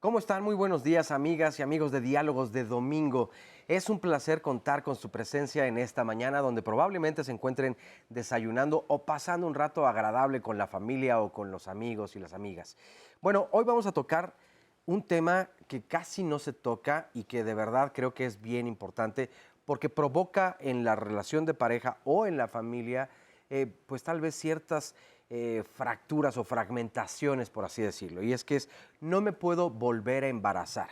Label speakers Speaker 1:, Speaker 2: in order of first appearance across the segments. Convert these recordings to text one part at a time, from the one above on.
Speaker 1: ¿Cómo están? Muy buenos días, amigas y amigos de Diálogos de Domingo. Es un placer contar con su presencia en esta mañana, donde probablemente se encuentren desayunando o pasando un rato agradable con la familia o con los amigos y las amigas. Bueno, hoy vamos a tocar un tema que casi no se toca y que de verdad creo que es bien importante porque provoca en la relación de pareja o en la familia, pues tal vez ciertas fracturas o fragmentaciones, por así decirlo. Y es que no me puedo volver a embarazar.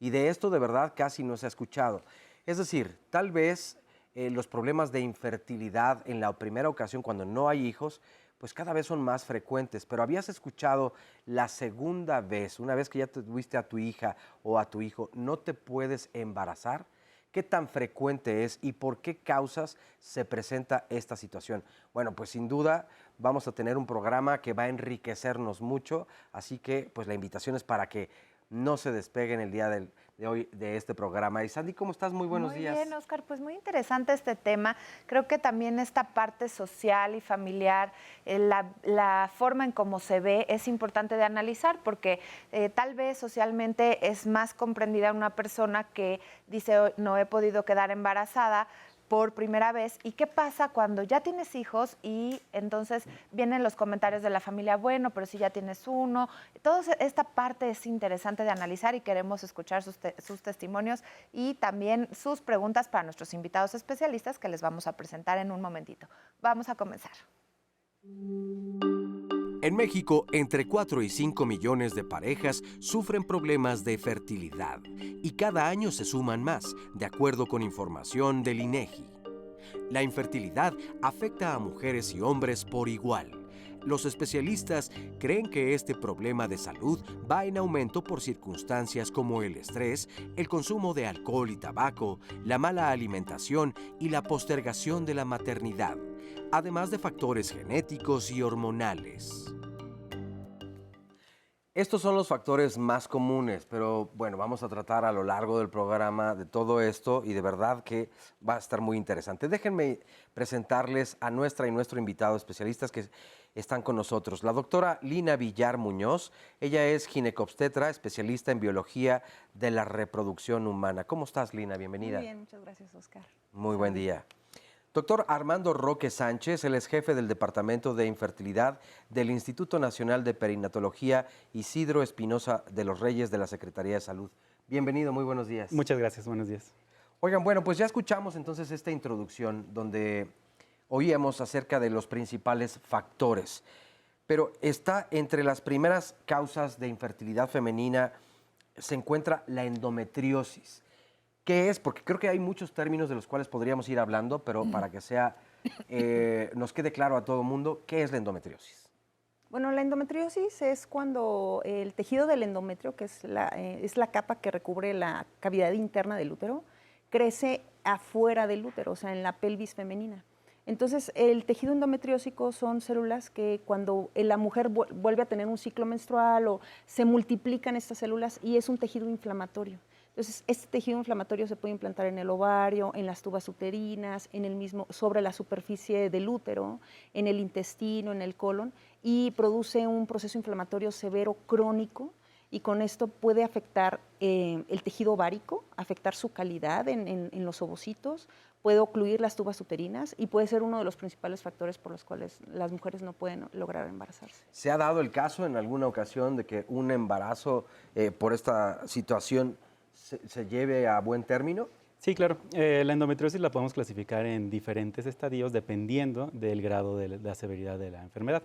Speaker 1: Y de esto de verdad casi no se ha escuchado. Es decir, tal vez los problemas de infertilidad en la primera ocasión, cuando no hay hijos, pues cada vez son más frecuentes. Pero ¿habías escuchado la segunda vez, una vez que ya tuviste a tu hija o a tu hijo, no te puedes embarazar? ¿Qué tan frecuente es y por qué causas se presenta esta situación? Bueno, pues sin duda vamos a tener un programa que va a enriquecernos mucho, así que pues la invitación es para que no se despeguen el día de hoy de este programa. Y Sandy, ¿cómo estás? Muy buenos días.
Speaker 2: Muy bien, Oscar, pues muy interesante este tema. Creo que también esta parte social y familiar, la forma en cómo se ve es importante de analizar porque tal vez socialmente es más comprendida una persona que dice no he podido quedar embarazada por primera vez. ¿Y qué pasa cuando ya tienes hijos y entonces vienen los comentarios de la familia? Bueno, pero si ya tienes uno. Toda esta parte es interesante de analizar y queremos escuchar sus testimonios y también sus preguntas para nuestros invitados especialistas que les vamos a presentar en un momentito. Vamos a comenzar.
Speaker 3: En México, entre 4 y 5 millones de parejas sufren problemas de fertilidad y cada año se suman más, de acuerdo con información del INEGI. La infertilidad afecta a mujeres y hombres por igual. Los especialistas creen que este problema de salud va en aumento por circunstancias como el estrés, el consumo de alcohol y tabaco, la mala alimentación y la postergación de la maternidad, además de factores genéticos y hormonales.
Speaker 1: Estos son los factores más comunes, pero bueno, vamos a tratar a lo largo del programa de todo esto y de verdad que va a estar muy interesante. Déjenme presentarles a nuestra y nuestro invitado especialistas que están con nosotros. La doctora Lina Villar Muñoz, ella es ginecobstetra, especialista en biología de la reproducción humana. ¿Cómo estás, Lina? Bienvenida.
Speaker 4: Muy bien, muchas gracias, Oscar.
Speaker 1: Muy buen día. Doctor Armando Roque Sánchez, él es jefe del Departamento de Infertilidad del Instituto Nacional de Perinatología Isidro Espinosa de los Reyes de la Secretaría de Salud. Bienvenido, muy buenos días.
Speaker 5: Muchas gracias, buenos días.
Speaker 1: Oigan, bueno, pues ya escuchamos entonces esta introducción donde oíamos acerca de los principales factores, pero está entre las primeras causas de infertilidad femenina se encuentra la endometriosis. ¿Qué es? Porque creo que hay muchos términos de los cuales podríamos ir hablando, pero para que nos quede claro a todo el mundo, ¿qué es la endometriosis?
Speaker 4: Bueno, la endometriosis es cuando el tejido del endometrio, que es la capa que recubre la cavidad interna del útero, crece afuera del útero, o sea, en la pelvis femenina. Entonces, el tejido endometriósico son células que cuando la mujer vuelve a tener un ciclo menstrual o se multiplican estas células y es un tejido inflamatorio. Entonces, este tejido inflamatorio se puede implantar en el ovario, en las tubas uterinas, sobre la superficie del útero, en el intestino, en el colon, y produce un proceso inflamatorio severo crónico, y con esto puede afectar el tejido ovárico, afectar su calidad en los ovocitos, puede ocluir las tubas uterinas y puede ser uno de los principales factores por los cuales las mujeres no pueden lograr embarazarse.
Speaker 1: ¿Se ha dado el caso en alguna ocasión de que un embarazo por esta situación se lleve a buen término?
Speaker 5: Sí, claro. La endometriosis la podemos clasificar en diferentes estadios dependiendo del grado de la severidad de la enfermedad.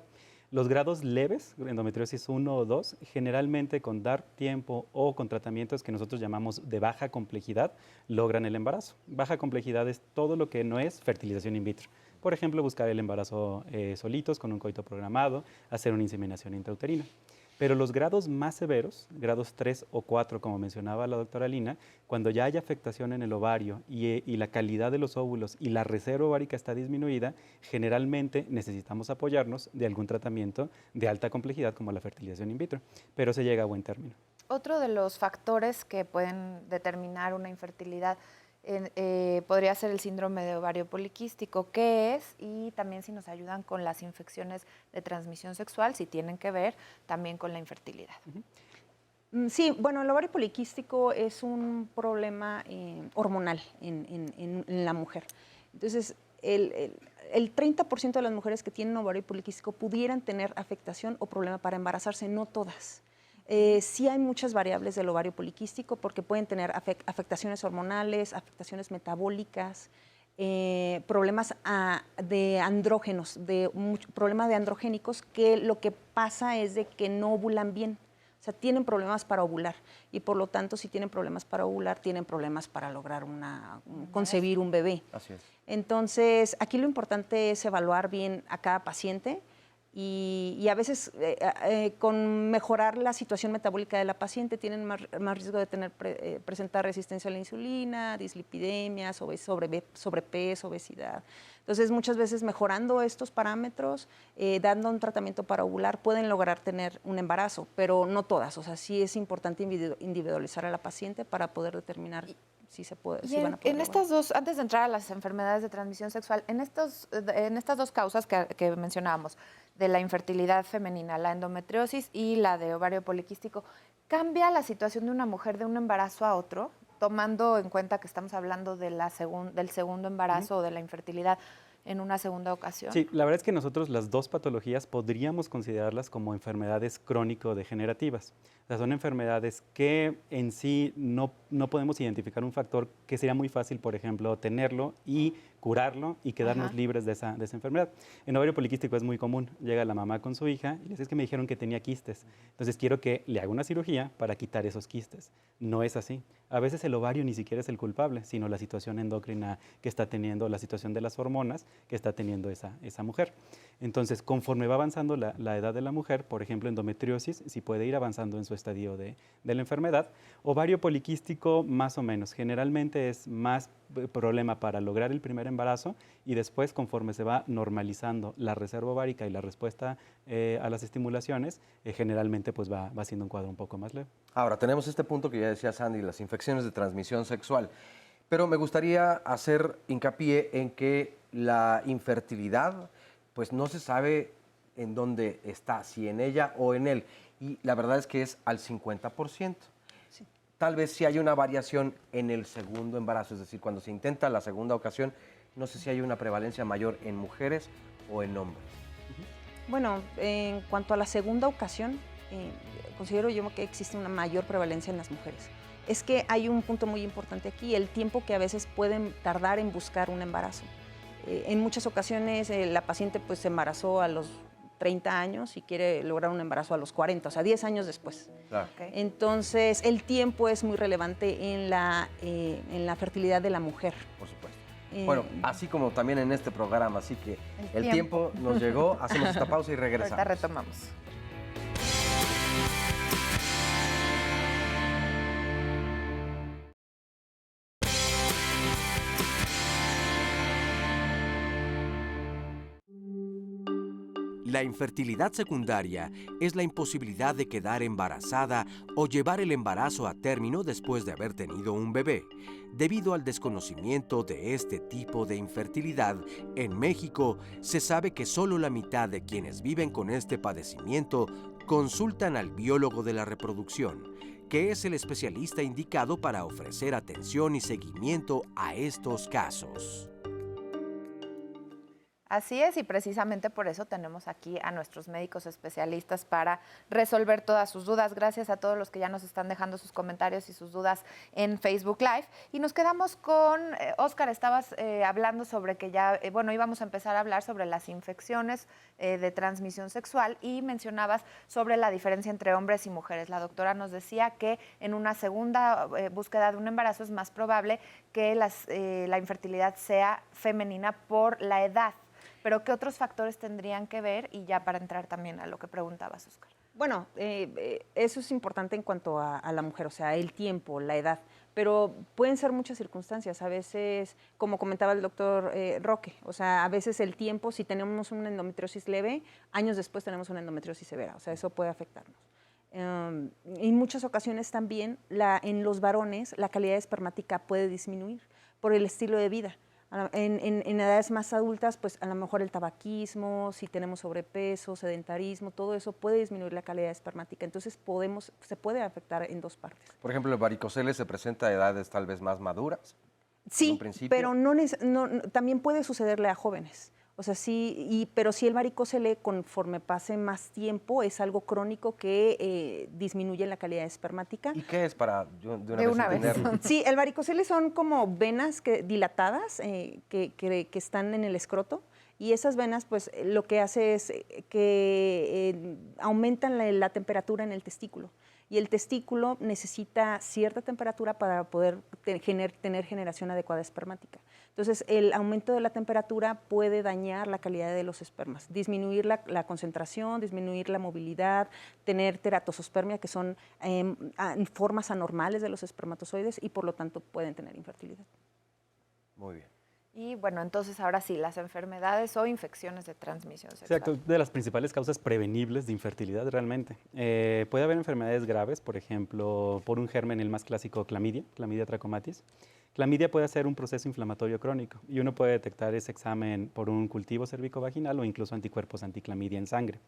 Speaker 5: Los grados leves, endometriosis 1 o 2, generalmente con dar tiempo o con tratamientos que nosotros llamamos de baja complejidad, logran el embarazo. Baja complejidad es todo lo que no es fertilización in vitro. Por ejemplo, buscar el embarazo solitos con un coito programado, hacer una inseminación intrauterina. Pero los grados más severos, grados 3 o 4, como mencionaba la doctora Lina, cuando ya hay afectación en el ovario y la calidad de los óvulos y la reserva ovárica está disminuida, generalmente necesitamos apoyarnos de algún tratamiento de alta complejidad como la fertilización in vitro, pero se llega a buen término.
Speaker 2: Otro de los factores que pueden determinar una infertilidad podría ser el síndrome de ovario poliquístico. ¿Qué es? Y también si nos ayudan con las infecciones de transmisión sexual, si tienen que ver también con la infertilidad.
Speaker 4: Sí, bueno, el ovario poliquístico es un problema hormonal en la mujer. Entonces, el 30% de las mujeres que tienen ovario poliquístico pudieran tener afectación o problema para embarazarse, no todas. Sí hay muchas variables del ovario poliquístico porque pueden tener afectaciones hormonales, afectaciones metabólicas, problemas de andrógenos, problemas de androgénicos, que lo que pasa es de que no ovulan bien. O sea, tienen problemas para ovular y por lo tanto, si tienen problemas para ovular, tienen problemas para lograr concebir un bebé.
Speaker 1: Así es.
Speaker 4: Entonces, aquí lo importante es evaluar bien a cada paciente y a veces con mejorar la situación metabólica de la paciente tienen más riesgo de presentar resistencia a la insulina, dislipidemias, sobrepeso, obesidad. Entonces, muchas veces mejorando estos parámetros, dando un tratamiento para ovular, pueden lograr tener un embarazo, pero no todas. O sea, sí es importante individualizar a la paciente para poder determinar si se puede.
Speaker 2: Y
Speaker 4: si van a poder
Speaker 2: en
Speaker 4: lograr.
Speaker 2: estas dos, antes de entrar a las enfermedades de transmisión sexual, en estas dos causas que mencionábamos, de la infertilidad femenina, la endometriosis y la de ovario poliquístico, ¿cambia la situación de una mujer de un embarazo a otro? Tomando en cuenta que estamos hablando de del segundo embarazo o de la infertilidad en una segunda ocasión.
Speaker 5: Sí, la verdad es que nosotros las dos patologías podríamos considerarlas como enfermedades crónico-degenerativas. O sea, son enfermedades que en sí no podemos identificar un factor que sería muy fácil, por ejemplo, tenerlo y curarlo y quedarnos libres de esa enfermedad. En ovario poliquístico es muy común. Llega la mamá con su hija y le dice, es que me dijeron que tenía quistes. Entonces quiero que le haga una cirugía para quitar esos quistes. No es así. A veces el ovario ni siquiera es el culpable, sino la situación endocrina que está teniendo, la situación de las hormonas que está teniendo esa mujer. Entonces, conforme va avanzando la edad de la mujer, por ejemplo, endometriosis, si puede ir avanzando en su estadio de la enfermedad. Ovario poliquístico, más o menos. Generalmente es más problema para lograr el primer embarazo y después, conforme se va normalizando la reserva ovárica y la respuesta a las estimulaciones, generalmente pues va siendo un cuadro un poco más leve.
Speaker 1: Ahora, tenemos este punto que ya decía Sandy, las infecciones de transmisión sexual. Pero me gustaría hacer hincapié en que la infertilidad, pues no se sabe en dónde está, si en ella o en él. Y la verdad es que es al 50%.
Speaker 4: Sí.
Speaker 1: Tal vez sí hay una variación en el segundo embarazo, es decir, cuando se intenta la segunda ocasión, no sé si hay una prevalencia mayor en mujeres o en hombres.
Speaker 4: Bueno, en cuanto a la segunda ocasión, considero yo que existe una mayor prevalencia en las mujeres. Es que hay un punto muy importante aquí, el tiempo que a veces pueden tardar en buscar un embarazo. En muchas ocasiones la paciente pues se embarazó a los 30 años y quiere lograr un embarazo a los 40, o sea, 10 años después.
Speaker 1: Claro.
Speaker 2: Okay.
Speaker 4: Entonces, el tiempo es muy relevante en la fertilidad de la mujer.
Speaker 1: Por supuesto. Bueno, así como también en este programa, así que el tiempo nos llegó, hacemos esta pausa y regresamos.
Speaker 2: Ahorita retomamos.
Speaker 3: La infertilidad secundaria es la imposibilidad de quedar embarazada o llevar el embarazo a término después de haber tenido un bebé. Debido al desconocimiento de este tipo de infertilidad, en México se sabe que solo la mitad de quienes viven con este padecimiento consultan al biólogo de la reproducción, que es el especialista indicado para ofrecer atención y seguimiento a estos casos.
Speaker 2: Así es, y precisamente por eso tenemos aquí a nuestros médicos especialistas para resolver todas sus dudas. Gracias a todos los que ya nos están dejando sus comentarios y sus dudas en Facebook Live. Y nos quedamos con, Óscar, estabas hablando sobre que ya, íbamos a empezar a hablar sobre las infecciones de transmisión sexual y mencionabas sobre la diferencia entre hombres y mujeres. La doctora nos decía que en una segunda búsqueda de un embarazo es más probable que la infertilidad sea femenina por la edad. Pero ¿qué otros factores tendrían que ver? Y ya para entrar también a lo que preguntabas, Óscar.
Speaker 4: Bueno, eso es importante en cuanto a la mujer, o sea, el tiempo, la edad, pero pueden ser muchas circunstancias. A veces, como comentaba el doctor Roque, o sea, a veces el tiempo, si tenemos una endometriosis leve, años después tenemos una endometriosis severa, o sea, eso puede afectarnos. En muchas ocasiones también, en los varones, la calidad espermática puede disminuir por el estilo de vida. En edades más adultas, pues a lo mejor el tabaquismo, si tenemos sobrepeso, sedentarismo, todo eso puede disminuir la calidad espermática. Entonces se puede afectar en dos partes.
Speaker 1: Por ejemplo, el varicocele se presenta a edades tal vez más maduras.
Speaker 4: Sí, pero también puede sucederle a jóvenes. O sea, sí, pero sí el varicocele, conforme pase más tiempo, es algo crónico que disminuye la calidad espermática.
Speaker 1: ¿Y qué es para
Speaker 2: de una vez
Speaker 1: entenderlo?
Speaker 4: Sí, el varicocele son como venas dilatadas que están en el escroto. Y esas venas, pues, lo que hace es que aumentan la temperatura en el testículo. Y el testículo necesita cierta temperatura para poder tener generación adecuada espermática. Entonces, el aumento de la temperatura puede dañar la calidad de los espermas, disminuir la concentración, disminuir la movilidad, tener teratosospermia, que son formas anormales de los espermatozoides y por lo tanto pueden tener infertilidad.
Speaker 1: Muy bien.
Speaker 2: Y bueno, entonces ahora sí, las enfermedades o infecciones de transmisión sexual.
Speaker 5: Exacto, de las principales causas prevenibles de infertilidad realmente. Puede haber enfermedades graves, por ejemplo, por un germen, el más clásico, Clamidia trachomatis. Clamidia puede ser un proceso inflamatorio crónico y uno puede detectar ese examen por un cultivo cervicovaginal o incluso anticuerpos anticlamidia en sangre.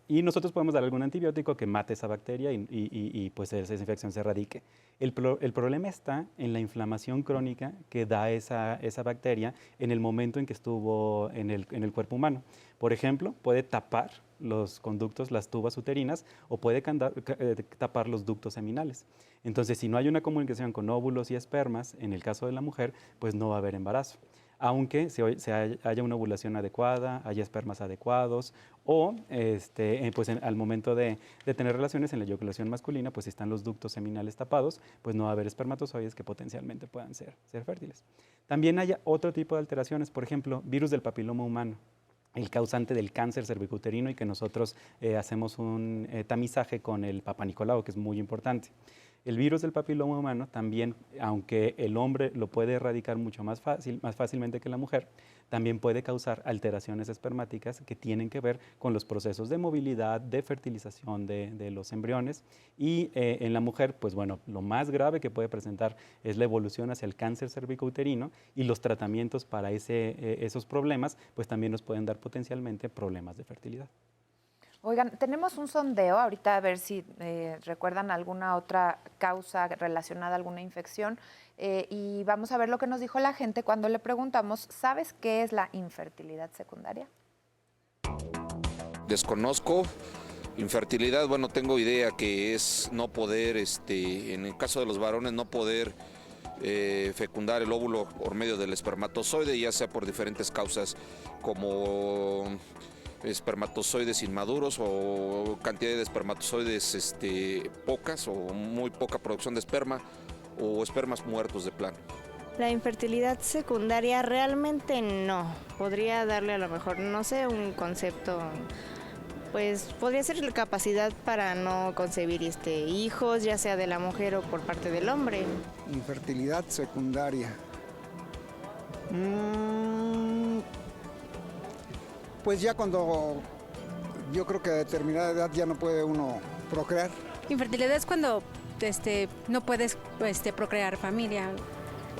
Speaker 5: Y nosotros podemos dar algún antibiótico que mate esa bacteria y pues esa infección se erradique. El problema está en la inflamación crónica que da esa bacteria en el momento en que estuvo en el cuerpo humano. Por ejemplo, puede tapar los conductos, las tubas uterinas, o puede tapar los ductos seminales. Entonces, si no hay una comunicación con óvulos y espermas, en el caso de la mujer, pues no va a haber embarazo. Aunque haya una ovulación adecuada, haya espermas adecuados, o pues al momento de tener relaciones en la eyaculación masculina, pues si están los ductos seminales tapados, pues no va a haber espermatozoides que potencialmente puedan ser fértiles. También hay otro tipo de alteraciones, por ejemplo, virus del papiloma humano, el causante del cáncer cervicouterino, y que nosotros hacemos un tamizaje con el Papa Nicolau, que es muy importante. El virus del papiloma humano también, aunque el hombre lo puede erradicar mucho más fácilmente que la mujer, también puede causar alteraciones espermáticas que tienen que ver con los procesos de movilidad, de fertilización de los embriones. Y en la mujer, pues bueno, lo más grave que puede presentar es la evolución hacia el cáncer cervicouterino, y los tratamientos para esos problemas, pues también nos pueden dar potencialmente problemas de fertilidad.
Speaker 2: Oigan, tenemos un sondeo ahorita a ver si recuerdan alguna otra causa relacionada a alguna infección y vamos a ver lo que nos dijo la gente cuando le preguntamos, ¿sabes qué es la infertilidad secundaria?
Speaker 6: Desconozco. Infertilidad, bueno, tengo idea que es no poder, en el caso de los varones, no poder fecundar el óvulo por medio del espermatozoide, ya sea por diferentes causas como espermatozoides inmaduros o cantidad de espermatozoides pocas o muy poca producción de esperma o espermas muertos de plano.
Speaker 7: La infertilidad secundaria realmente no. Podría darle a lo mejor, no sé, un concepto, pues podría ser la capacidad para no concebir hijos, ya sea de la mujer o por parte del hombre.
Speaker 8: Infertilidad secundaria. Pues ya cuando yo creo que a determinada edad ya no puede uno procrear.
Speaker 9: Infertilidad es cuando no puedes procrear familia.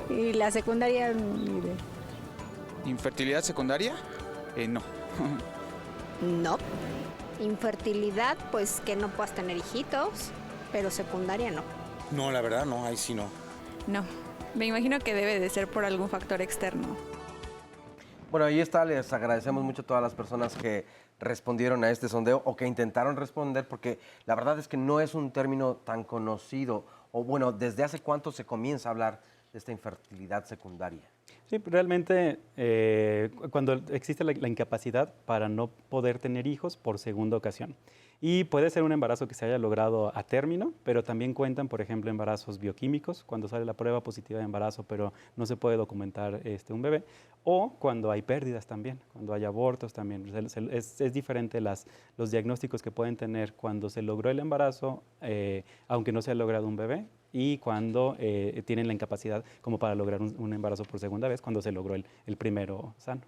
Speaker 10: Y la secundaria...
Speaker 11: ¿Infertilidad secundaria? No.
Speaker 10: No. Infertilidad, pues que no puedas tener hijitos, pero secundaria no.
Speaker 11: No, la verdad no, ahí sí no.
Speaker 9: No, me imagino que debe de ser por algún factor externo.
Speaker 1: Bueno, ahí está, les agradecemos mucho a todas las personas que respondieron a este sondeo o que intentaron responder, porque la verdad es que no es un término tan conocido, o bueno, ¿desde hace cuánto se comienza a hablar de esta infertilidad secundaria?
Speaker 5: Sí, realmente cuando existe la incapacidad para no poder tener hijos por segunda ocasión. Y puede ser un embarazo que se haya logrado a término, pero también cuentan, por ejemplo, embarazos bioquímicos, cuando sale la prueba positiva de embarazo, pero no se puede documentar un bebé, o cuando hay pérdidas también, cuando hay abortos también. Es diferente los diagnósticos que pueden tener cuando se logró el embarazo, aunque no se ha logrado un bebé, y cuando tienen la incapacidad como para lograr un embarazo por segunda vez, cuando se logró el primero sano.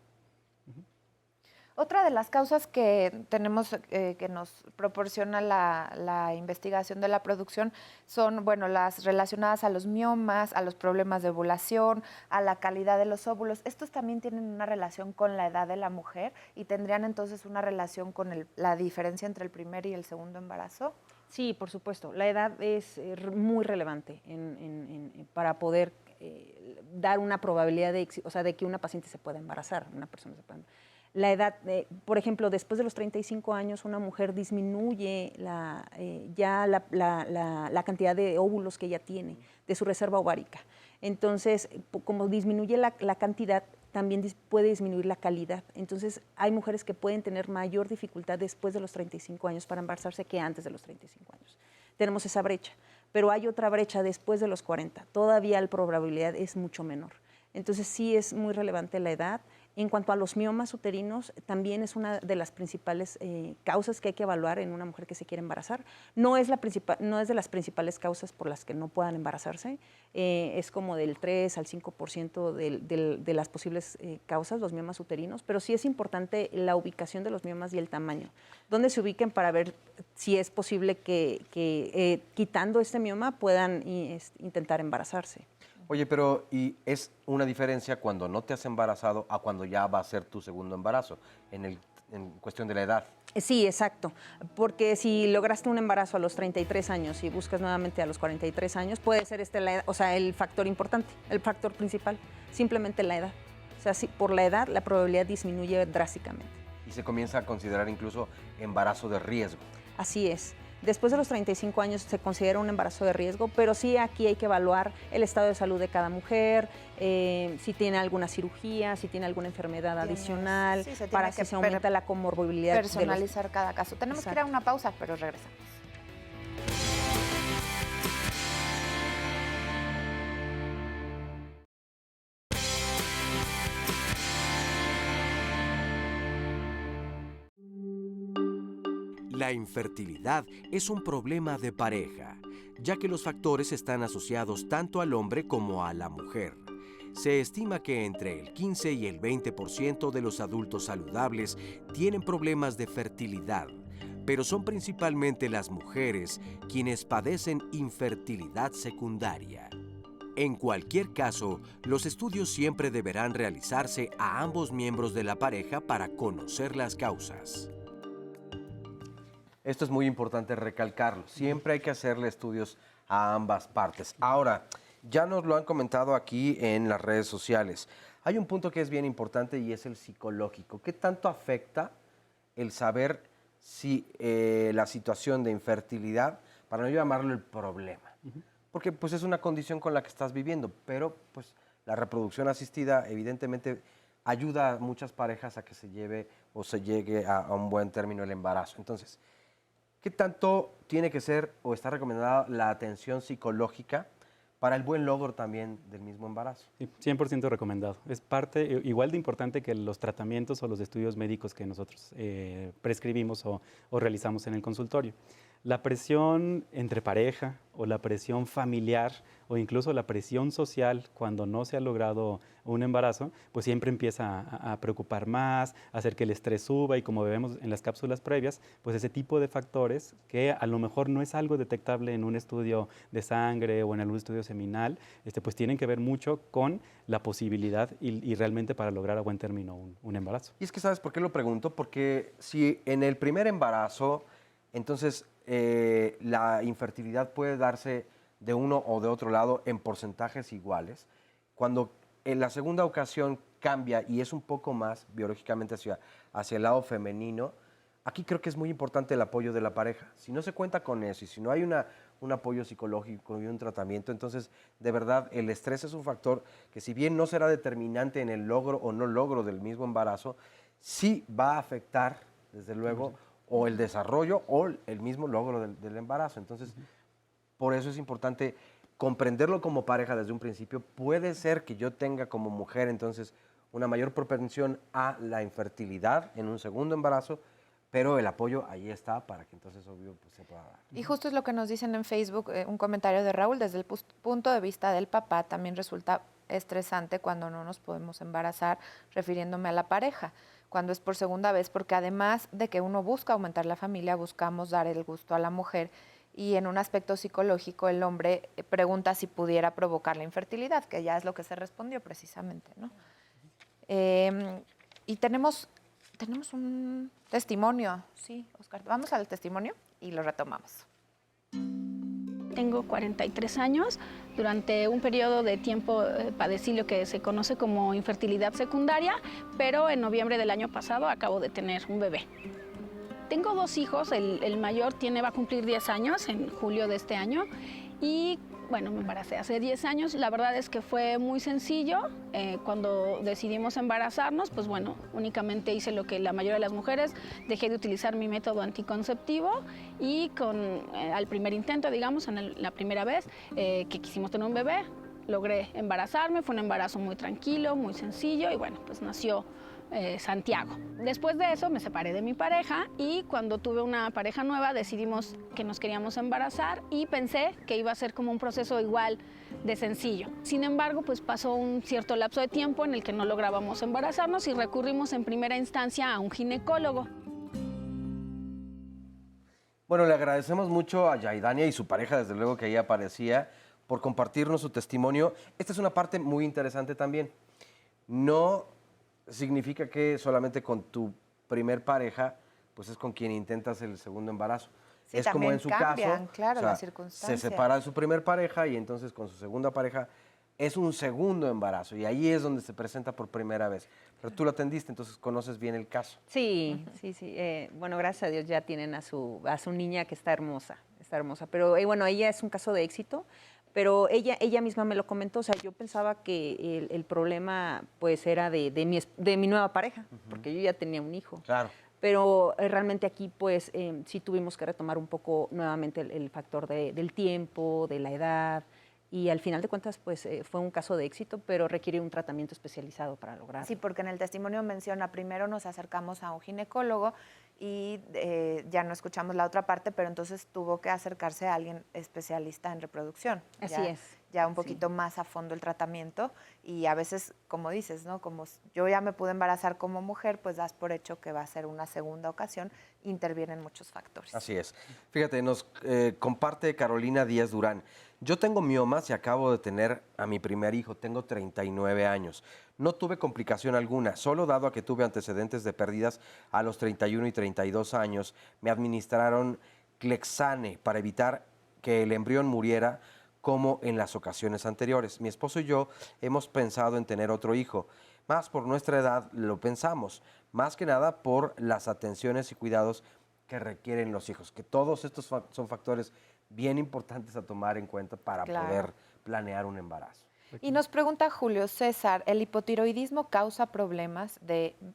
Speaker 2: Otra de las causas que tenemos, que nos proporciona la investigación de la producción son, bueno, las relacionadas a los miomas, a los problemas de ovulación, a la calidad de los óvulos. Estos también tienen una relación con la edad de la mujer y tendrían entonces una relación con la diferencia entre el primer y el segundo embarazo.
Speaker 4: Sí, por supuesto. La edad es muy relevante para poder dar una probabilidad de que una paciente se pueda embarazar, una persona se pueda embarazar. La edad, por ejemplo, después de los 35 años, una mujer disminuye la cantidad de óvulos que ella tiene, de su reserva ovárica. Entonces, como disminuye la cantidad, también puede disminuir la calidad. Entonces, hay mujeres que pueden tener mayor dificultad después de los 35 años para embarazarse que antes de los 35 años. Tenemos esa brecha, pero hay otra brecha después de los 40. Todavía la probabilidad es mucho menor. Entonces, sí es muy relevante la edad. En cuanto a los miomas uterinos, también es una de las principales causas que hay que evaluar en una mujer que se quiere embarazar. No es de las principales causas por las que no puedan embarazarse. Es como del 3 al 5% de las posibles causas, los miomas uterinos, pero sí es importante la ubicación de los miomas y el tamaño. Dónde se ubiquen para ver si es posible que quitando este mioma puedan intentar embarazarse.
Speaker 1: Oye, pero ¿y es una diferencia cuando no te has embarazado a cuando ya va a ser tu segundo embarazo, en cuestión de la edad?
Speaker 4: Sí, exacto, porque si lograste un embarazo a los 33 años y buscas nuevamente a los 43 años, puede ser la edad, el factor importante, el factor principal, simplemente la edad. O sea, por la edad la probabilidad disminuye drásticamente.
Speaker 1: Y se comienza a considerar incluso embarazo de riesgo.
Speaker 4: Así es. Después de los 35 años se considera un embarazo de riesgo, pero sí aquí hay que evaluar el estado de salud de cada mujer, si tiene alguna cirugía, si tiene alguna enfermedad adicional, para que se aumenta la comorbilidad.
Speaker 2: Personalizar cada caso. Tenemos que ir a una pausa, pero regresamos.
Speaker 3: La infertilidad es un problema de pareja, ya que los factores están asociados tanto al hombre como a la mujer. Se estima que entre el 15 y el 20% de los adultos saludables tienen problemas de fertilidad, pero son principalmente las mujeres quienes padecen infertilidad secundaria. En cualquier caso, los estudios siempre deberán realizarse a ambos miembros de la pareja para conocer las causas.
Speaker 1: Esto es muy importante recalcarlo. Siempre hay que hacerle estudios a ambas partes. Ahora, ya nos lo han comentado aquí en las redes sociales. Hay un punto que es bien importante y es el psicológico. ¿Qué tanto afecta el saber si la situación de infertilidad, para no llamarlo el problema? Porque pues es una condición con la que estás viviendo, pero pues la reproducción asistida evidentemente ayuda a muchas parejas a que se lleve o se llegue a un buen término el embarazo. Entonces, ¿qué tanto tiene que ser o está recomendada la atención psicológica para el buen logro también del mismo embarazo?
Speaker 5: Sí, 100% recomendado. Es parte igual de importante que los tratamientos o los estudios médicos que nosotros prescribimos o realizamos en el consultorio. La presión entre pareja o la presión familiar o incluso la presión social cuando no se ha logrado un embarazo, pues siempre empieza a preocupar más, a hacer que el estrés suba y como vemos en las cápsulas previas, pues ese tipo de factores que a lo mejor no es algo detectable en un estudio de sangre o en algún estudio seminal, pues tienen que ver mucho con la posibilidad y realmente para lograr a buen término un embarazo.
Speaker 1: Y es que, ¿sabes por qué lo pregunto? Porque si en el primer embarazo, entonces la infertilidad puede darse de uno o de otro lado en porcentajes iguales. Cuando en la segunda ocasión cambia y es un poco más biológicamente hacia el lado femenino, aquí creo que es muy importante el apoyo de la pareja. Si no se cuenta con eso y si no hay un apoyo psicológico y un tratamiento, entonces de verdad el estrés es un factor que si bien no será determinante en el logro o no logro del mismo embarazo, sí va a afectar desde luego o el desarrollo o el mismo logro del embarazo. Entonces, por eso es importante comprenderlo como pareja desde un principio. Puede ser que yo tenga como mujer entonces una mayor propensión a la infertilidad en un segundo embarazo, pero el apoyo ahí está para que entonces obvio pues, se pueda dar.
Speaker 2: Y justo es lo que nos dicen en Facebook, un comentario de Raúl, desde el punto de vista del papá también resulta estresante cuando no nos podemos embarazar, refiriéndome a la pareja, cuando es por segunda vez, porque además de que uno busca aumentar la familia, buscamos dar el gusto a la mujer y en un aspecto psicológico el hombre pregunta si pudiera provocar la infertilidad, que ya es lo que se respondió precisamente, ¿no? Y tenemos un testimonio, sí, Oscar. Vamos al testimonio y lo retomamos.
Speaker 12: Tengo 43 años. Durante un periodo de tiempo padecí lo que se conoce como infertilidad secundaria, pero en noviembre del año pasado acabo de tener un bebé. Tengo 2 hijos, el mayor va a cumplir 10 años en julio de este año y bueno, me embaracé hace 10 años. La verdad es que fue muy sencillo. Cuando decidimos embarazarnos, pues bueno, únicamente hice lo que la mayoría de las mujeres, dejé de utilizar mi método anticonceptivo y al primer intento, digamos, la primera vez que quisimos tener un bebé, logré embarazarme. Fue un embarazo muy tranquilo, muy sencillo y bueno, pues nació Santiago. Después de eso me separé de mi pareja y cuando tuve una pareja nueva decidimos que nos queríamos embarazar y pensé que iba a ser como un proceso igual de sencillo. Sin embargo, pues pasó un cierto lapso de tiempo en el que no lográbamos embarazarnos y recurrimos en primera instancia a un ginecólogo.
Speaker 1: Bueno, le agradecemos mucho a Yaidania y su pareja, desde luego que ahí aparecía, por compartirnos su testimonio. Esta es una parte muy interesante también. No significa que solamente con tu primer pareja, pues es con quien intentas el segundo embarazo.
Speaker 2: Sí,
Speaker 1: es como en su caso,
Speaker 2: claro, las circunstancias.
Speaker 1: se separa de su primer pareja y entonces con su segunda pareja es un segundo embarazo y ahí es donde se presenta por primera vez. Pero tú lo atendiste, entonces conoces bien el caso.
Speaker 4: Sí, sí, sí. Bueno, gracias a Dios ya tienen a su niña que está hermosa, Pero bueno, ella es un caso de éxito. Pero ella misma me lo comentó, o sea, yo pensaba que el problema pues era de mi nueva pareja, porque yo ya tenía un hijo.
Speaker 1: Claro.
Speaker 4: Pero realmente aquí pues sí tuvimos que retomar un poco nuevamente el factor del tiempo, de la edad, y al final de cuentas pues fue un caso de éxito, pero requiere un tratamiento especializado para lograrlo.
Speaker 2: Sí, porque en el testimonio menciona, primero nos acercamos a un ginecólogo y ya no escuchamos la otra parte, pero entonces tuvo que acercarse a alguien especialista en reproducción.
Speaker 4: Así es.
Speaker 2: Ya un poquito más a fondo el tratamiento y a veces, como dices, ¿no? Como yo ya me pude embarazar como mujer, pues das por hecho que va a ser una segunda ocasión, intervienen muchos factores.
Speaker 1: Así es. Fíjate, nos comparte Carolina Díaz Durán. Yo tengo miomas y acabo de tener a mi primer hijo, tengo 39 años. No tuve complicación alguna, solo dado a que tuve antecedentes de pérdidas a los 31 y 32 años, me administraron Clexane para evitar que el embrión muriera como en las ocasiones anteriores. Mi esposo y yo hemos pensado en tener otro hijo, más por nuestra edad lo pensamos, más que nada por las atenciones y cuidados que requieren los hijos, que todos estos son factores bien importantes a tomar en cuenta para poder planear un embarazo.
Speaker 2: Y nos pregunta Julio César, ¿el hipotiroidismo causa problemas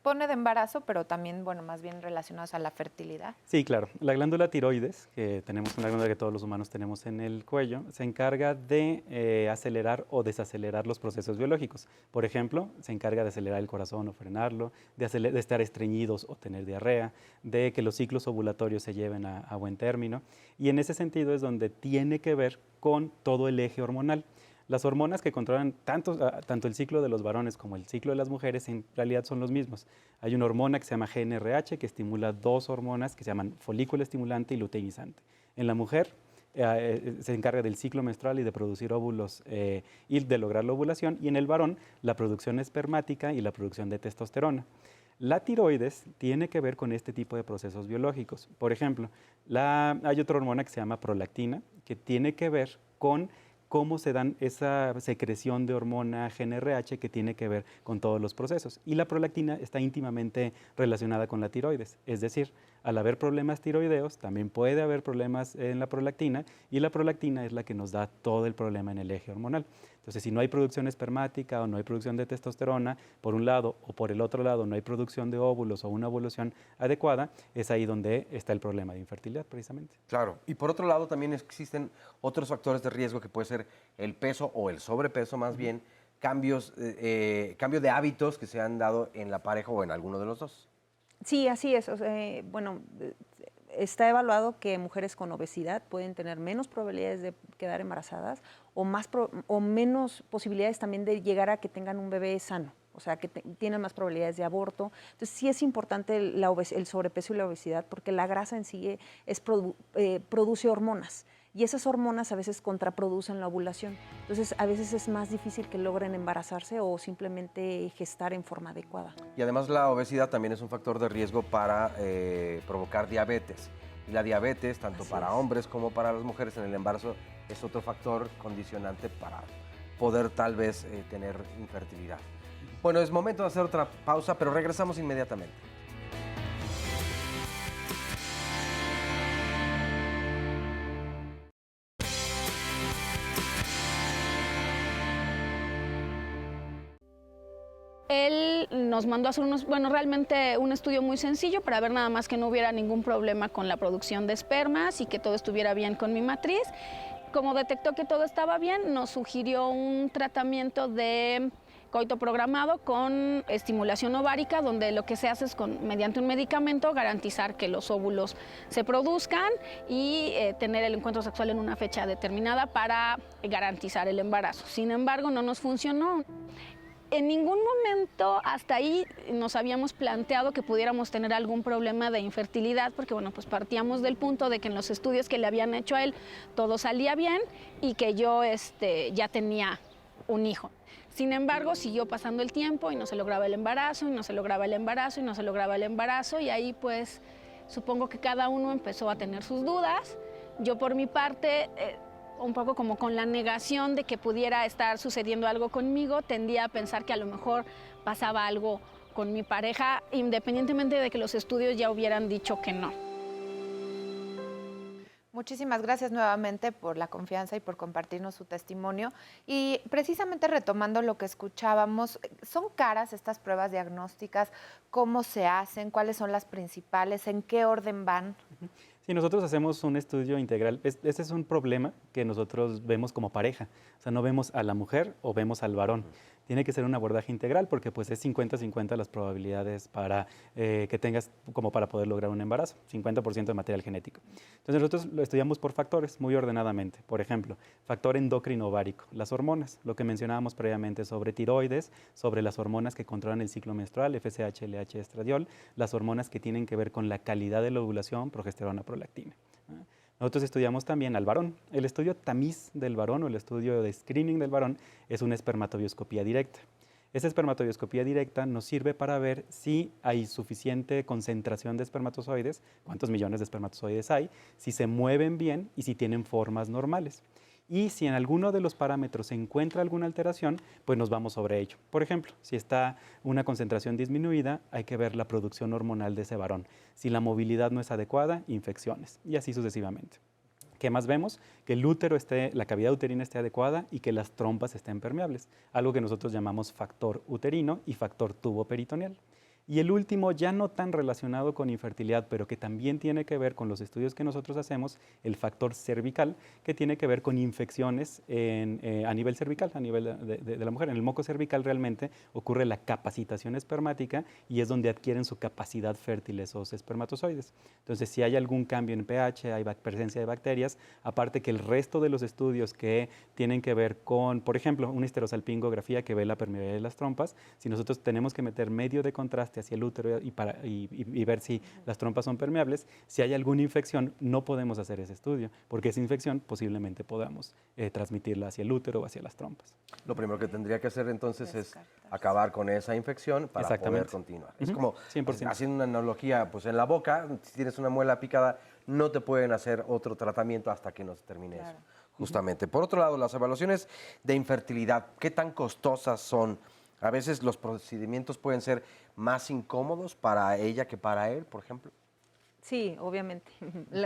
Speaker 2: pone de embarazo, pero también, bueno, más bien relacionados a la fertilidad?
Speaker 5: Sí, claro. La glándula tiroides, que tenemos una glándula que todos los humanos tenemos en el cuello, se encarga de acelerar o desacelerar los procesos biológicos. Por ejemplo, se encarga de acelerar el corazón o frenarlo, de estar estreñidos o tener diarrea, de que los ciclos ovulatorios se lleven a buen término. Y en ese sentido es donde tiene que ver con todo el eje hormonal. Las hormonas que controlan tanto el ciclo de los varones como el ciclo de las mujeres en realidad son los mismos. Hay una hormona que se llama GnRH que estimula 2 hormonas que se llaman folículo estimulante y luteinizante. En la mujer se encarga del ciclo menstrual y de producir óvulos y de lograr la ovulación, y en el varón la producción espermática y la producción de testosterona. La tiroides tiene que ver con este tipo de procesos biológicos. Por ejemplo, hay otra hormona que se llama prolactina que tiene que ver con cómo se dan esa secreción de hormona GnRH que tiene que ver con todos los procesos. Y la prolactina está íntimamente relacionada con la tiroides. Es decir, al haber problemas tiroideos, también puede haber problemas en la prolactina, y la prolactina es la que nos da todo el problema en el eje hormonal. Entonces, si no hay producción espermática o no hay producción de testosterona, por un lado, o por el otro lado no hay producción de óvulos o una ovulación adecuada, es ahí donde está el problema de infertilidad, precisamente.
Speaker 1: Claro, y por otro lado también existen otros factores de riesgo que puede ser el peso o el sobrepeso más bien, cambio de hábitos que se han dado en la pareja o en alguno de los dos.
Speaker 4: Sí, así es. O sea, bueno, está evaluado que mujeres con obesidad pueden tener menos probabilidades de quedar embarazadas o menos posibilidades también de llegar a que tengan un bebé sano. o sea, que tienen más probabilidades de aborto. Entonces, sí es importante el sobrepeso y la obesidad, porque la grasa en sí produce hormonas. Y esas hormonas a veces contraproducen la ovulación. Entonces, a veces es más difícil que logren embarazarse o simplemente gestar en forma adecuada.
Speaker 1: Y además la obesidad también es un factor de riesgo para provocar diabetes. Y la diabetes, tanto para hombres como para las mujeres en el embarazo, es otro factor condicionante para poder tal vez tener infertilidad. Bueno, es momento de hacer otra pausa, pero regresamos inmediatamente.
Speaker 12: Él nos mandó a hacer realmente un estudio muy sencillo para ver nada más que no hubiera ningún problema con la producción de espermas y que todo estuviera bien con mi matriz. Como detectó que todo estaba bien, nos sugirió un tratamiento de coito programado con estimulación ovárica, donde lo que se hace es mediante un medicamento garantizar que los óvulos se produzcan y tener el encuentro sexual en una fecha determinada para garantizar el embarazo. Sin embargo, no nos funcionó. En ningún momento hasta ahí nos habíamos planteado que pudiéramos tener algún problema de infertilidad, porque bueno, pues partíamos del punto de que en los estudios que le habían hecho a él todo salía bien y que yo ya tenía un hijo. Sin embargo, siguió pasando el tiempo y no se lograba el embarazo, y no se lograba el embarazo, y no se lograba el embarazo, y ahí pues supongo que cada uno empezó a tener sus dudas. Yo por mi parte, un poco como con la negación de que pudiera estar sucediendo algo conmigo, tendía a pensar que a lo mejor pasaba algo con mi pareja, independientemente de que los estudios ya hubieran dicho que no.
Speaker 2: Muchísimas gracias nuevamente por la confianza y por compartirnos su testimonio. Y precisamente retomando lo que escuchábamos, ¿son caras estas pruebas diagnósticas? ¿Cómo se hacen? ¿Cuáles son las principales? ¿En qué orden van?
Speaker 5: Sí, nosotros hacemos un estudio integral. Este es un problema que nosotros vemos como pareja. O sea, no vemos a la mujer o vemos al varón. Tiene que ser un abordaje integral porque pues es 50-50 las probabilidades para que tengas como para poder lograr un embarazo, 50% de material genético. Entonces nosotros lo estudiamos por factores muy ordenadamente. Por ejemplo, factor endocrino ovárico, las hormonas, lo que mencionábamos previamente sobre tiroides, sobre las hormonas que controlan el ciclo menstrual, FSH, LH, estradiol, las hormonas que tienen que ver con la calidad de la ovulación, progesterona, prolactina. Nosotros estudiamos también al varón. El estudio tamiz del varón o el estudio de screening del varón es una espermatobioscopía directa. Esa espermatobioscopía directa nos sirve para ver si hay suficiente concentración de espermatozoides, cuántos millones de espermatozoides hay, si se mueven bien y si tienen formas normales. Y si en alguno de los parámetros se encuentra alguna alteración, pues nos vamos sobre ello. Por ejemplo, si está una concentración disminuida, hay que ver la producción hormonal de ese varón. Si la movilidad no es adecuada, infecciones, y así sucesivamente. ¿Qué más vemos? Que el útero la cavidad uterina esté adecuada y que las trompas estén permeables, algo que nosotros llamamos factor uterino y factor tubo peritoneal. Y el último, ya no tan relacionado con infertilidad, pero que también tiene que ver con los estudios que nosotros hacemos, el factor cervical, que tiene que ver con infecciones a nivel cervical, a nivel de la mujer. En el moco cervical realmente ocurre la capacitación espermática y es donde adquieren su capacidad fértil esos espermatozoides. Entonces, si hay algún cambio en pH, hay presencia de bacterias, aparte que el resto de los estudios que tienen que ver con, por ejemplo, una histerosalpingografía que ve la permeabilidad de las trompas, si nosotros tenemos que meter medio de contraste hacia el útero y ver si las trompas son permeables, si hay alguna infección no podemos hacer ese estudio, porque esa infección posiblemente podamos transmitirla hacia el útero o hacia las trompas.
Speaker 1: Lo primero que tendría que hacer entonces es acabar con esa infección para poder continuar. Es como 100%. Haciendo una analogía, pues en la boca, si tienes una muela picada, no te pueden hacer otro tratamiento hasta que no se termine eso, justamente. Por otro lado, las evaluaciones de infertilidad, ¿qué tan costosas son? A veces los procedimientos pueden ser más incómodos para ella que para él, por ejemplo.
Speaker 4: Sí, obviamente.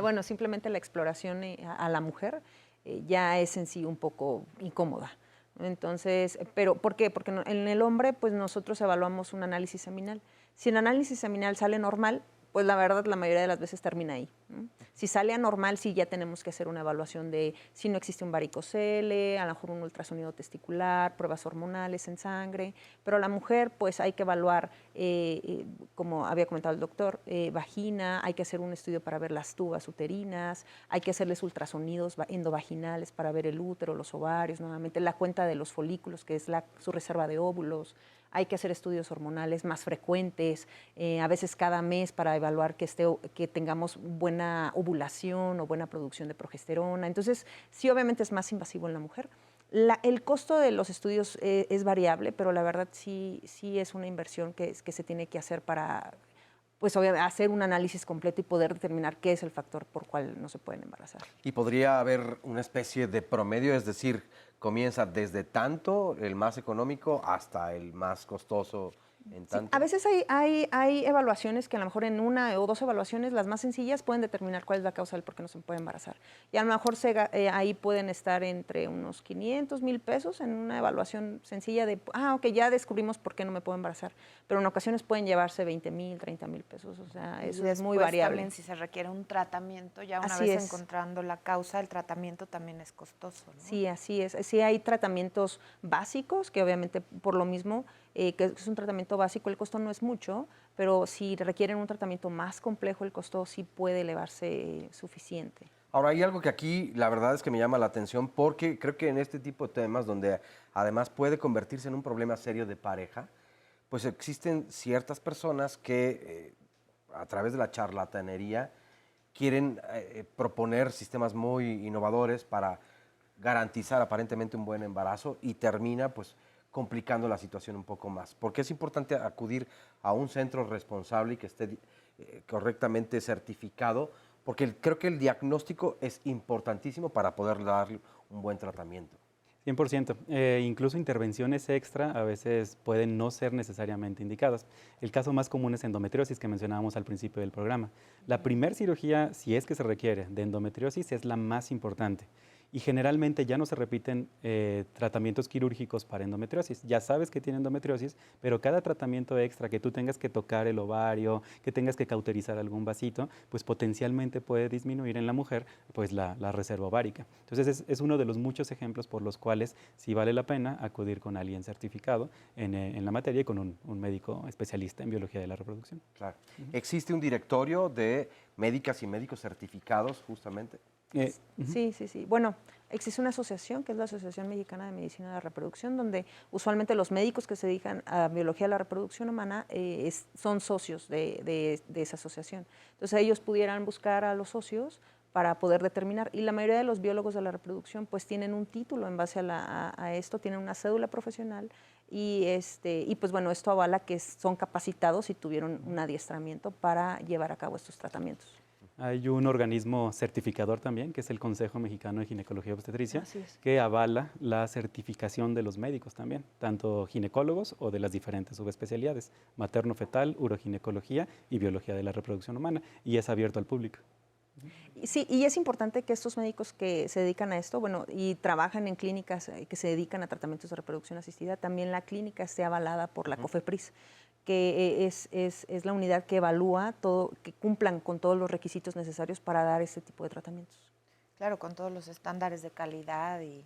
Speaker 4: Bueno, simplemente la exploración a la mujer ya es en sí un poco incómoda. Entonces, pero ¿por qué? Porque en el hombre, pues nosotros evaluamos un análisis seminal. Si el análisis seminal sale normal, pues la verdad la mayoría de las veces termina ahí, ¿no? Si sale anormal, sí ya tenemos que hacer una evaluación de si no existe un varicocele, a lo mejor un ultrasonido testicular, pruebas hormonales en sangre, pero a la mujer pues hay que evaluar, como había comentado el doctor, vagina, hay que hacer un estudio para ver las tubas uterinas, hay que hacerles ultrasonidos endovaginales para ver el útero, los ovarios, nuevamente la cuenta de los folículos, que es su reserva de óvulos. hay que hacer estudios hormonales más frecuentes, a veces cada mes para evaluar que tengamos buena ovulación o buena producción de progesterona. Entonces, sí, obviamente es más invasivo en la mujer. El costo de los estudios es variable, pero la verdad sí es una inversión que se tiene que hacer para pues, hacer un análisis completo y poder determinar qué es el factor por cual no se pueden embarazar.
Speaker 1: ¿Y podría haber una especie de promedio? Es decir, comienza desde tanto, el más económico, hasta el más costoso en tanto.
Speaker 4: Sí, a veces hay evaluaciones que a lo mejor en una o dos evaluaciones, las más sencillas, pueden determinar cuál es la causa del por qué no se puede embarazar. Y a lo mejor ahí pueden estar entre unos 500, 1,000 pesos en una evaluación sencilla de, ok, ya descubrimos por qué no me puedo embarazar. Pero en ocasiones pueden llevarse 20,000, 30,000 pesos. O sea, eso es muy variable.
Speaker 2: También si se requiere un tratamiento, ya una
Speaker 4: Así
Speaker 2: vez
Speaker 4: es.
Speaker 2: encontrando la causa, el tratamiento también es costoso, ¿no?
Speaker 4: Sí, así es. Sí hay tratamientos básicos que obviamente por lo mismo que es un tratamiento básico, el costo no es mucho, pero si requieren un tratamiento más complejo, el costo sí puede elevarse suficiente.
Speaker 1: Ahora, hay algo que aquí la verdad es que me llama la atención porque creo que en este tipo de temas donde además puede convertirse en un problema serio de pareja, pues existen ciertas personas que a través de la charlatanería quieren proponer sistemas muy innovadores para garantizar aparentemente un buen embarazo y termina pues complicando la situación un poco más. Porque es importante acudir a un centro responsable y que esté correctamente certificado, porque creo que el diagnóstico es importantísimo para poder darle un buen tratamiento.
Speaker 5: 100%. Incluso intervenciones extra a veces pueden no ser necesariamente indicadas. El caso más común es endometriosis, que mencionábamos al principio del programa. La primer cirugía, si es que se requiere, de endometriosis es la más importante. Y generalmente ya no se repiten tratamientos quirúrgicos para endometriosis. Ya sabes que tiene endometriosis, pero cada tratamiento extra que tú tengas que tocar el ovario, que tengas que cauterizar algún vasito, pues potencialmente puede disminuir en la mujer pues la reserva ovárica. Entonces es uno de los muchos ejemplos por los cuales sí vale la pena acudir con alguien certificado en la materia y con un médico especialista en biología de la reproducción.
Speaker 1: Claro. ¿Existe un directorio de médicas y médicos certificados justamente?
Speaker 4: Sí. Bueno, existe una asociación que es la Asociación Mexicana de Medicina de la Reproducción, donde usualmente los médicos que se dedican a biología de la reproducción humana son socios de esa asociación. Entonces ellos pudieran buscar a los socios para poder determinar. Y la mayoría de los biólogos de la reproducción pues tienen un título en base a esto, tienen una cédula profesional y pues bueno, esto avala que son capacitados y tuvieron un adiestramiento para llevar a cabo estos tratamientos.
Speaker 5: Hay un organismo certificador también, que es el Consejo Mexicano de Ginecología y Obstetricia, que avala la certificación de los médicos también, tanto ginecólogos o de las diferentes subespecialidades, materno-fetal, uroginecología y biología de la reproducción humana, y es abierto al público.
Speaker 4: Sí, y es importante que estos médicos que se dedican a esto, bueno, y trabajan en clínicas que se dedican a tratamientos de reproducción asistida, también la clínica esté avalada por la COFEPRIS, que es la unidad que evalúa todo, que cumplan con todos los requisitos necesarios para dar este tipo de tratamientos.
Speaker 2: Claro, con todos los estándares de calidad y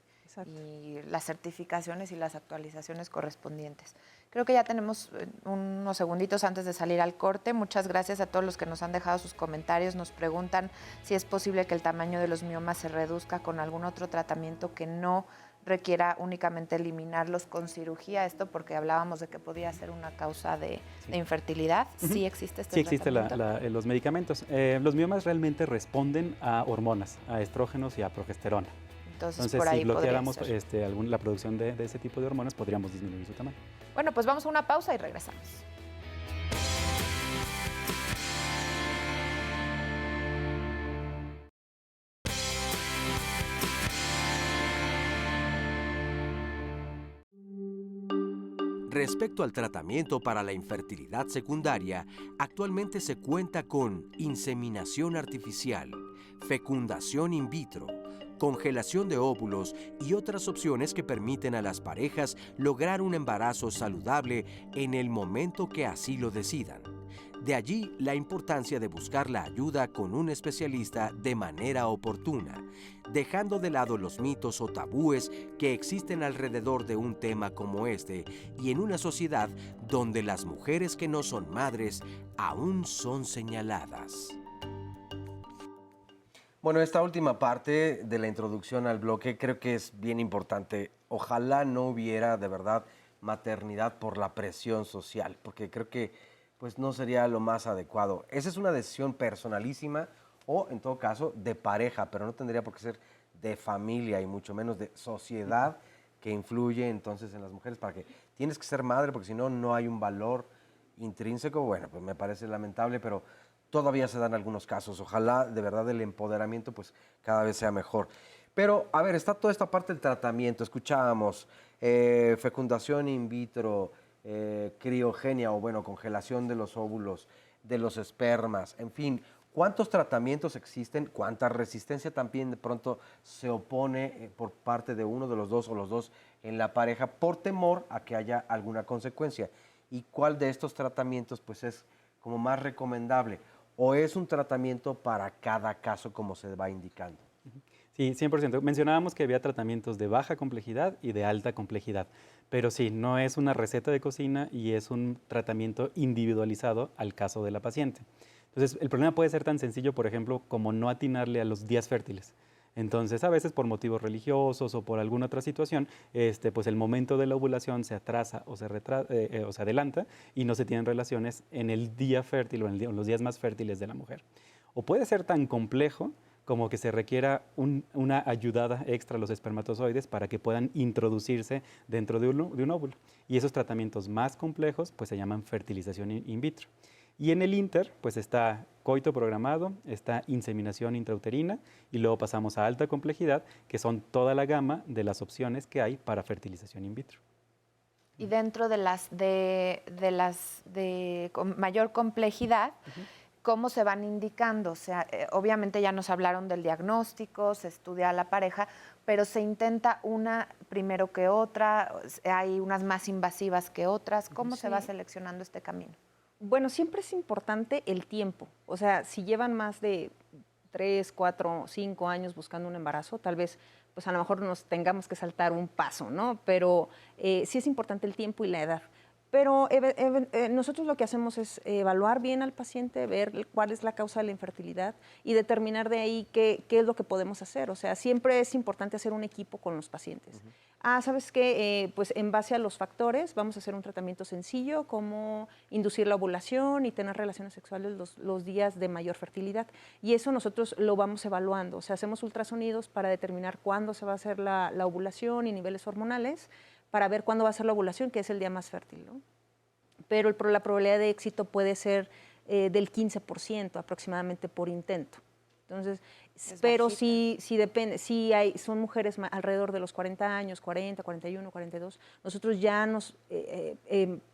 Speaker 2: las certificaciones y las actualizaciones correspondientes. Creo que ya tenemos unos segunditos antes de salir al corte. Muchas gracias a todos los que nos han dejado sus comentarios. Nos preguntan si es posible que el tamaño de los miomas se reduzca con algún otro tratamiento que no requiera únicamente eliminarlos con cirugía. Esto porque hablábamos de que podía ser una causa de infertilidad. ¿Sí existe este tratamiento?
Speaker 5: Sí existen los medicamentos. Los miomas realmente responden a hormonas, a estrógenos y a progesterona. Entonces
Speaker 2: por ahí
Speaker 5: si bloqueáramos la producción de ese tipo de hormonas, podríamos disminuir su tamaño.
Speaker 2: Bueno, pues vamos a una pausa y regresamos.
Speaker 3: Respecto al tratamiento para la infertilidad secundaria, actualmente se cuenta con inseminación artificial, fecundación in vitro, congelación de óvulos y otras opciones que permiten a las parejas lograr un embarazo saludable en el momento que así lo decidan. De allí la importancia de buscar la ayuda con un especialista de manera oportuna, dejando de lado los mitos o tabúes que existen alrededor de un tema como este y en una sociedad donde las mujeres que no son madres aún son señaladas.
Speaker 1: Bueno, esta última parte de la introducción al bloque creo que es bien importante. Ojalá no hubiera de verdad maternidad por la presión social, porque creo que pues no sería lo más adecuado. Esa es una decisión personalísima o, en todo caso, de pareja, pero no tendría por qué ser de familia y mucho menos de sociedad que influye entonces en las mujeres para que tienes que ser madre porque si no, no hay un valor intrínseco. Bueno, pues me parece lamentable, pero todavía se dan algunos casos. Ojalá de verdad el empoderamiento pues cada vez sea mejor. Pero, a ver, está toda esta parte del tratamiento. Escuchábamos fecundación in vitro, criogenia o bueno, congelación de los óvulos, de los espermas, en fin. ¿Cuántos tratamientos existen? ¿Cuánta resistencia también de pronto se opone por parte de uno de los dos o los dos en la pareja por temor a que haya alguna consecuencia? ¿Y cuál de estos tratamientos pues es como más recomendable? ¿O es un tratamiento para cada caso como se va indicando?
Speaker 5: Sí, 100%. Mencionábamos que había tratamientos de baja complejidad y de alta complejidad, pero sí, no es una receta de cocina y es un tratamiento individualizado al caso de la paciente. Entonces, el problema puede ser tan sencillo, por ejemplo, como no atinarle a los días fértiles. Entonces, a veces por motivos religiosos o por alguna otra situación, pues el momento de la ovulación se atrasa o se adelanta y no se tienen relaciones en el día fértil o en los días más fértiles de la mujer. O puede ser tan complejo como que se requiera una ayudada extra a los espermatozoides para que puedan introducirse dentro de un óvulo. Y esos tratamientos más complejos pues se llaman fertilización in vitro. Y en el inter, pues está coito programado, está inseminación intrauterina y luego pasamos a alta complejidad, que son toda la gama de las opciones que hay para fertilización in vitro.
Speaker 2: Y dentro de las con mayor complejidad, ¿cómo se van indicando? O sea, obviamente ya nos hablaron del diagnóstico, se estudia a la pareja, pero se intenta una primero que otra, hay unas más invasivas que otras. ¿Cómo se va seleccionando este camino?
Speaker 4: Bueno, siempre es importante el tiempo. O sea, si llevan más de 3, 4, 5 años buscando un embarazo, tal vez pues a lo mejor nos tengamos que saltar un paso, ¿no? Pero sí es importante el tiempo y la edad. Pero nosotros lo que hacemos es evaluar bien al paciente, ver cuál es la causa de la infertilidad y determinar de ahí qué es lo que podemos hacer. O sea, siempre es importante hacer un equipo con los pacientes. ¿Sabes qué? Pues en base a los factores vamos a hacer un tratamiento sencillo como inducir la ovulación y tener relaciones sexuales los días de mayor fertilidad. Y eso nosotros lo vamos evaluando. O sea, hacemos ultrasonidos para determinar cuándo se va a hacer la ovulación y niveles hormonales, para ver cuándo va a ser la ovulación, que es el día más fértil, ¿no? Pero la probabilidad de éxito puede ser del 15% aproximadamente por intento. Entonces, pero sí depende, son mujeres alrededor de los 40 años, 40, 41, 42. Nosotros ya nos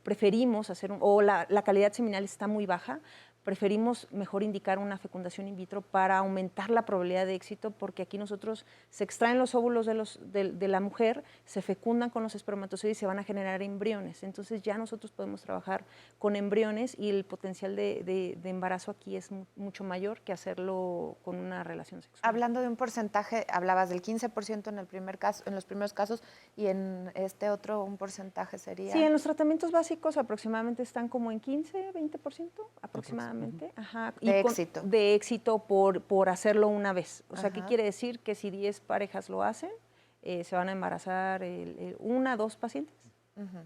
Speaker 4: preferimos hacer, o la calidad seminal está muy baja, preferimos mejor indicar una fecundación in vitro para aumentar la probabilidad de éxito, porque aquí nosotros se extraen los óvulos de la mujer, se fecundan con los espermatozoides y se van a generar embriones. Entonces ya nosotros podemos trabajar con embriones y el potencial de embarazo aquí es mucho mayor que hacerlo con una relación sexual.
Speaker 2: Hablando de un porcentaje, hablabas del 15% en el primer caso, en los primeros casos, y en este otro un porcentaje sería...
Speaker 4: Sí, en los tratamientos básicos aproximadamente están como en 15, 20% aproximadamente. Ajá.
Speaker 2: Éxito.
Speaker 4: De éxito por hacerlo una vez. O sea, ¿qué quiere decir? Que si 10 parejas lo hacen, se van a embarazar 1, 2 pacientes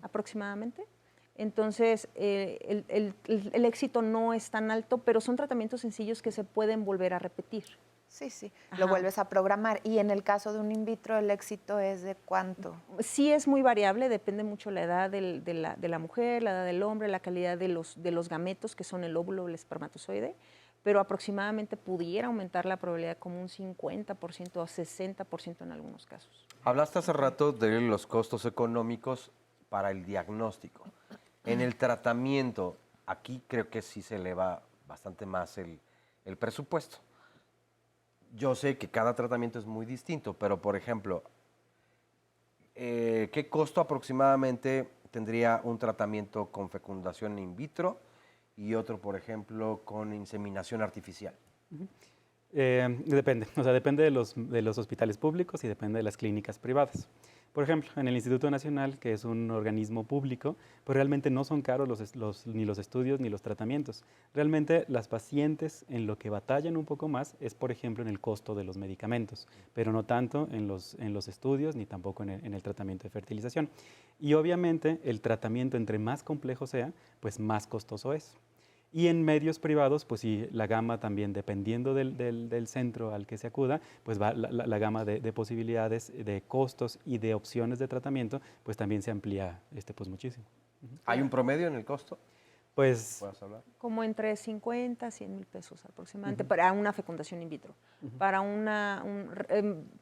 Speaker 4: aproximadamente. Entonces, el éxito no es tan alto, pero son tratamientos sencillos que se pueden volver a repetir.
Speaker 2: Sí, sí, lo vuelves a programar. Y en el caso de un in vitro, ¿el éxito es de cuánto?
Speaker 4: Sí, es muy variable, depende mucho la edad de la mujer, la edad del hombre, la calidad de los gametos, que son el óvulo o el espermatozoide, pero aproximadamente pudiera aumentar la probabilidad como un 50% o 60% en algunos casos.
Speaker 1: Hablaste hace rato de los costos económicos para el diagnóstico. En el tratamiento, aquí creo que sí se eleva bastante más el presupuesto. Yo sé que cada tratamiento es muy distinto, pero por ejemplo, ¿qué costo aproximadamente tendría un tratamiento con fecundación in vitro y otro, por ejemplo, con inseminación artificial?
Speaker 5: Depende, o sea, depende de los hospitales públicos y depende de las clínicas privadas. Por ejemplo, en el Instituto Nacional, que es un organismo público, pues realmente no son caros ni los estudios ni los tratamientos. Realmente las pacientes en lo que batallan un poco más es, por ejemplo, en el costo de los medicamentos, pero no tanto en los estudios ni tampoco en el tratamiento de fertilización. Y obviamente el tratamiento entre más complejo sea, pues más costoso es. Y en medios privados, pues sí, la gama también, dependiendo del centro al que se acuda, pues va la gama de posibilidades, de costos y de opciones de tratamiento, pues también se amplía pues muchísimo.
Speaker 1: ¿Hay un promedio en el costo?
Speaker 5: Pues
Speaker 1: ¿Puedes hablar?
Speaker 4: Como entre 50 a 100 mil pesos aproximadamente para una fecundación in vitro. Para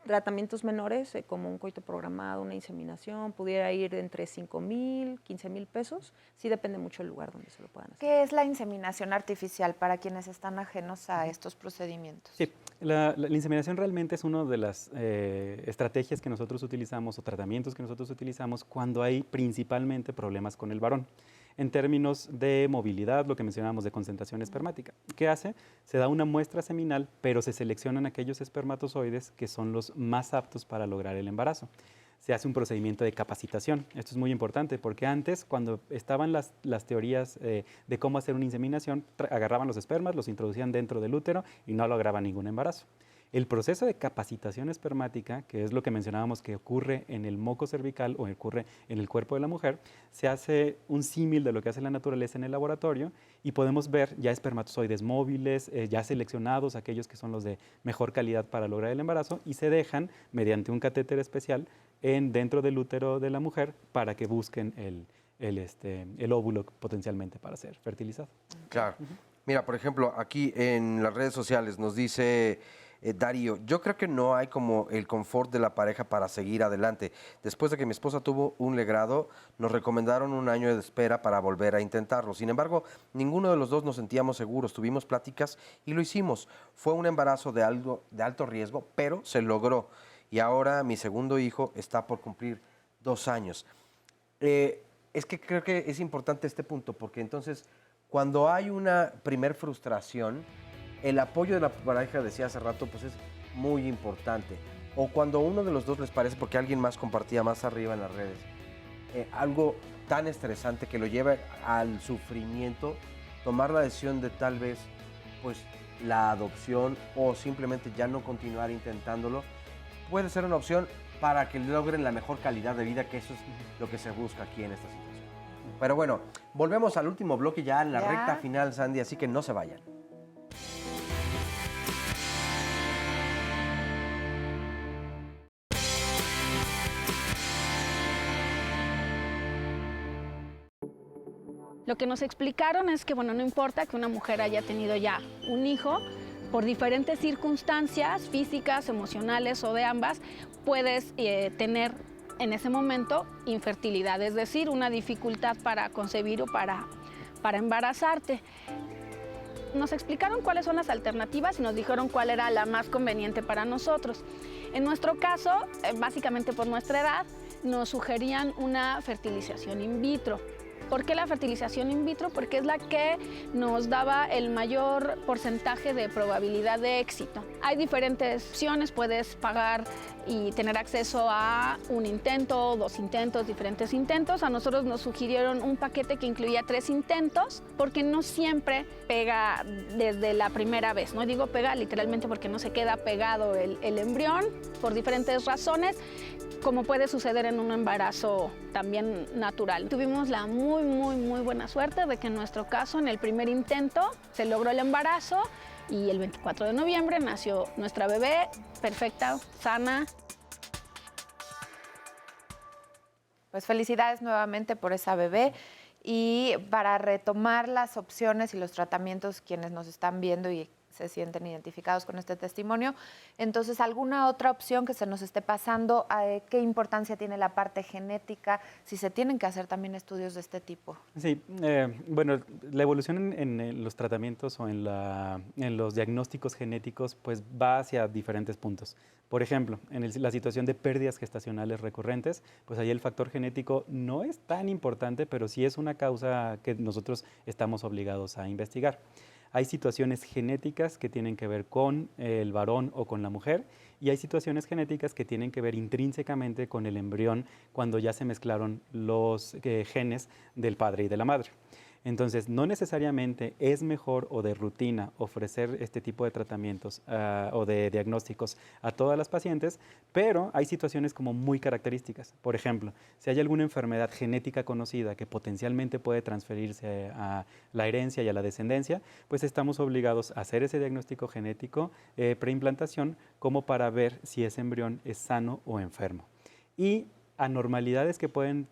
Speaker 4: tratamientos menores, como un coito programado, una inseminación, pudiera ir entre 5 mil, 15 mil pesos. Sí depende mucho del lugar donde se lo puedan hacer.
Speaker 2: ¿Qué es la inseminación artificial para quienes están ajenos a estos procedimientos?
Speaker 5: Sí, la inseminación realmente es una de las estrategias que nosotros utilizamos o tratamientos que nosotros utilizamos cuando hay principalmente problemas con el varón. En términos de movilidad, lo que mencionábamos de concentración espermática. ¿Qué hace? Se da una muestra seminal, pero se seleccionan aquellos espermatozoides que son los más aptos para lograr el embarazo. Se hace un procedimiento de capacitación. Esto es muy importante porque antes, cuando estaban las teorías de cómo hacer una inseminación, agarraban los espermas, los introducían dentro del útero y no lograban ningún embarazo. El proceso de capacitación espermática, que es lo que mencionábamos que ocurre en el moco cervical o ocurre en el cuerpo de la mujer, se hace un símil de lo que hace la naturaleza en el laboratorio y podemos ver ya espermatozoides móviles, ya seleccionados, aquellos que son los de mejor calidad para lograr el embarazo, y se dejan mediante un catéter especial dentro del útero de la mujer para que busquen el óvulo potencialmente para ser fertilizado.
Speaker 1: Claro. Mira, por ejemplo, aquí en las redes sociales nos dice Darío, yo creo que no hay como el confort de la pareja para seguir adelante. Después de que mi esposa tuvo un legrado, nos recomendaron un año de espera para volver a intentarlo. Sin embargo, ninguno de los dos nos sentíamos seguros. Tuvimos pláticas y lo hicimos. Fue un embarazo de alto riesgo, pero se logró. Y ahora mi segundo hijo está por cumplir 2 años. Es que creo que es importante este punto, porque entonces, cuando hay una primer frustración, el apoyo de la pareja, decía hace rato, pues es muy importante. O cuando uno de los dos les parece, porque alguien más compartía más arriba en las redes, algo tan estresante que lo lleva al sufrimiento, tomar la decisión de tal vez pues la adopción o simplemente ya no continuar intentándolo, puede ser una opción para que logren la mejor calidad de vida, que eso es lo que se busca aquí en esta situación. Pero bueno, volvemos al último bloque ya en la recta final, Sandy, así que no se vayan.
Speaker 12: Lo que nos explicaron es que, bueno, no importa que una mujer haya tenido ya un hijo, por diferentes circunstancias físicas, emocionales o de ambas, puedes tener en ese momento infertilidad, es decir, una dificultad para concebir o para embarazarte. Nos explicaron cuáles son las alternativas y nos dijeron cuál era la más conveniente para nosotros. En nuestro caso, básicamente por nuestra edad, nos sugerían una fertilización in vitro. ¿Por qué la fertilización in vitro? Porque es la que nos daba el mayor porcentaje de probabilidad de éxito. Hay diferentes opciones, puedes pagar y tener acceso a un intento, 2 intentos, diferentes intentos. A nosotros nos sugirieron un paquete que incluía 3 intentos, porque no siempre pega desde la primera vez. No digo pega literalmente porque no se queda pegado el embrión por diferentes razones, como puede suceder en un embarazo también natural. Tuvimos la muy buena suerte de que en nuestro caso, en el primer intento, se logró el embarazo y el 24 de noviembre nació nuestra bebé, perfecta, sana.
Speaker 2: Pues felicidades nuevamente por esa bebé. Y para retomar las opciones y los tratamientos, quienes nos están viendo y se sienten identificados con este testimonio, entonces, ¿alguna otra opción que se nos esté pasando? ¿Qué importancia tiene la parte genética? Si se tienen que hacer también estudios de este tipo.
Speaker 5: Sí, bueno, la evolución en los tratamientos o en los diagnósticos genéticos pues va hacia diferentes puntos. Por ejemplo, en la situación de pérdidas gestacionales recurrentes, pues ahí el factor genético no es tan importante, pero sí es una causa que nosotros estamos obligados a investigar. Hay situaciones genéticas que tienen que ver con el varón o con la mujer y hay situaciones genéticas que tienen que ver intrínsecamente con el embrión cuando ya se mezclaron los genes del padre y de la madre. Entonces, no necesariamente es mejor o de rutina ofrecer este tipo de tratamientos o de diagnósticos a todas las pacientes, pero hay situaciones como muy características. Por ejemplo, si hay alguna enfermedad genética conocida que potencialmente puede transferirse a la herencia y a la descendencia, pues estamos obligados a hacer ese diagnóstico genético preimplantación como para ver si ese embrión es sano o enfermo. Y anormalidades que pueden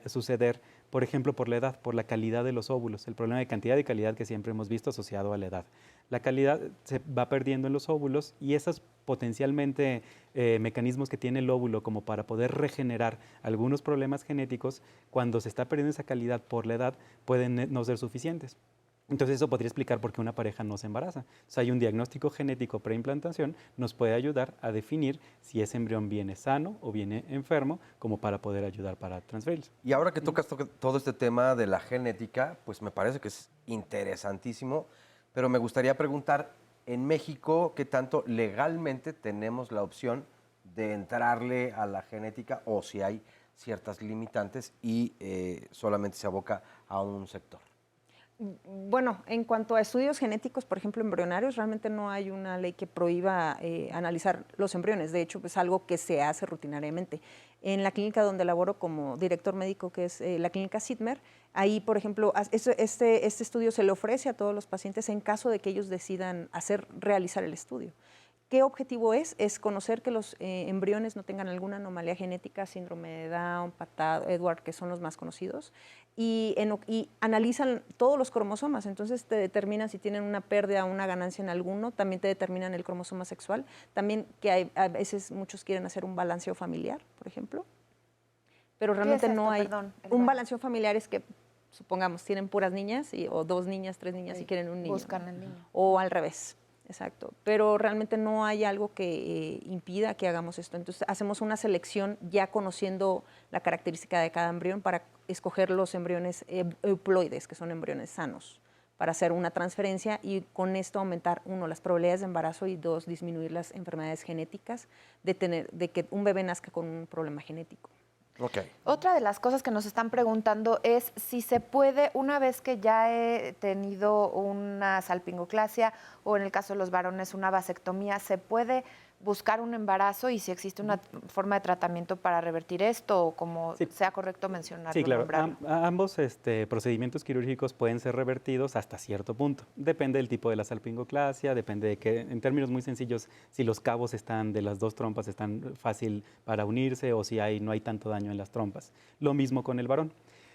Speaker 5: suceder, por ejemplo, por la edad, por la calidad de los óvulos, el problema de cantidad y calidad que siempre hemos visto asociado a la edad. La calidad se va perdiendo en los óvulos y esos potencialmente mecanismos que tiene el óvulo como para poder regenerar algunos problemas genéticos, cuando se está perdiendo esa calidad por la edad, pueden no ser suficientes. Entonces eso podría explicar por qué una pareja no se embaraza. O sea, hay un diagnóstico genético preimplantación, nos puede ayudar a definir si ese embrión viene sano o viene enfermo, como para poder ayudar para transferirlo.
Speaker 1: Y ahora que tocas todo este tema de la genética, pues me parece que es interesantísimo, pero me gustaría preguntar, en México, ¿qué tanto legalmente tenemos la opción de entrarle a la genética o si hay ciertas limitantes y solamente se aboca a un sector?
Speaker 4: Bueno, en cuanto a estudios genéticos, por ejemplo, embrionarios, realmente no hay una ley que prohíba analizar los embriones. De hecho, es algo que se hace rutinariamente. En la clínica donde laboro como director médico, que es la clínica Sidmer, ahí, por ejemplo, este estudio se le ofrece a todos los pacientes en caso de que ellos decidan realizar el estudio. ¿Qué objetivo es? Es conocer que los embriones no tengan alguna anomalía genética, síndrome de Down, Edward, que son los más conocidos, y analizan todos los cromosomas. Entonces te determinan si tienen una pérdida o una ganancia en alguno, también te determinan el cromosoma sexual, también que a veces muchos quieren hacer un balanceo familiar, por ejemplo, pero realmente no hay. Un balanceo familiar es que, supongamos, tienen puras niñas o 2 niñas, 3 niñas y quieren un niño.
Speaker 2: Buscan el niño.
Speaker 4: O al revés. Exacto, pero realmente no hay algo que impida que hagamos esto. Entonces hacemos una selección ya conociendo la característica de cada embrión para escoger los embriones euploides, que son embriones sanos, para hacer una transferencia y con esto aumentar, 1, las probabilidades de embarazo y 2, disminuir las enfermedades genéticas de que un bebé nazca con un problema genético.
Speaker 1: Okay.
Speaker 2: Otra de las cosas que nos están preguntando es si se puede, una vez que ya he tenido una salpingoclasia o en el caso de los varones una vasectomía, ¿se puede buscar un embarazo y si existe una forma de tratamiento para revertir esto o como sea correcto mencionarlo?
Speaker 5: Sí, claro. Ambos procedimientos quirúrgicos pueden ser revertidos hasta cierto punto. Depende del tipo de la salpingoclasia, depende de que, en términos muy sencillos, si los cabos de las 2 trompas están fácil para unirse o si no hay tanto daño en las trompas. Lo mismo con el varón.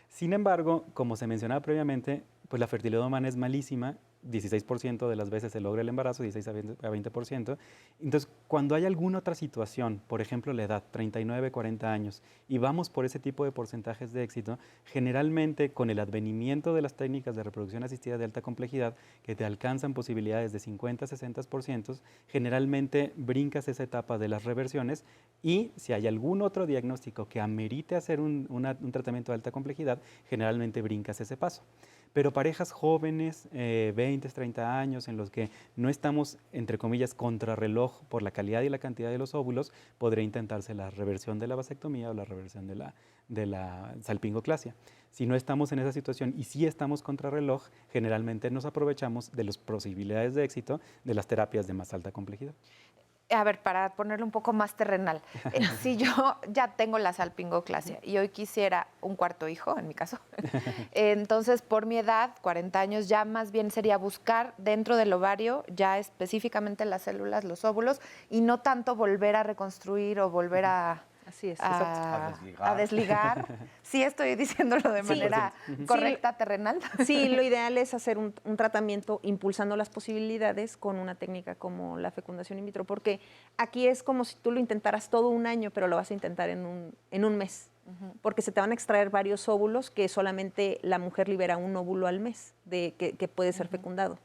Speaker 5: Sin embargo, como se mencionaba previamente, pues la fertilidad humana es malísima. 16% de las veces se logra el embarazo, 16 a 20%. Entonces, cuando hay alguna otra situación, por ejemplo la edad, 39, 40 años, y vamos por ese tipo de porcentajes de éxito, generalmente con el advenimiento de las técnicas de reproducción asistida de alta complejidad, que te alcanzan posibilidades de 50, 60%, generalmente brincas esa etapa de las reversiones y si hay algún otro diagnóstico que amerite hacer un tratamiento de alta complejidad, generalmente brincas ese paso. Pero parejas jóvenes, 20, 30 años, en los que no estamos, entre comillas, contrarreloj por la calidad y la cantidad de los óvulos, podría intentarse la reversión de la vasectomía o la reversión de la salpingoclasia. Si no estamos en esa situación y sí estamos contrarreloj, generalmente nos aprovechamos de las posibilidades de éxito de las terapias de más alta complejidad.
Speaker 2: A ver, para ponerlo un poco más terrenal, si yo ya tengo la salpingoclasia y hoy quisiera un 4º hijo, en mi caso, entonces por mi edad, 40 años, ya más bien sería buscar dentro del ovario ya específicamente las células, los óvulos, y no tanto volver a reconstruir o volver a...
Speaker 4: Así es,
Speaker 2: a desligar. Sí, estoy diciéndolo de manera correcta, terrenal.
Speaker 4: Sí, lo ideal es hacer un tratamiento impulsando las posibilidades con una técnica como la fecundación in vitro, porque aquí es como si tú lo intentaras todo un año, pero lo vas a intentar en un mes, porque se te van a extraer varios óvulos que solamente la mujer libera un óvulo al mes que puede ser fecundado.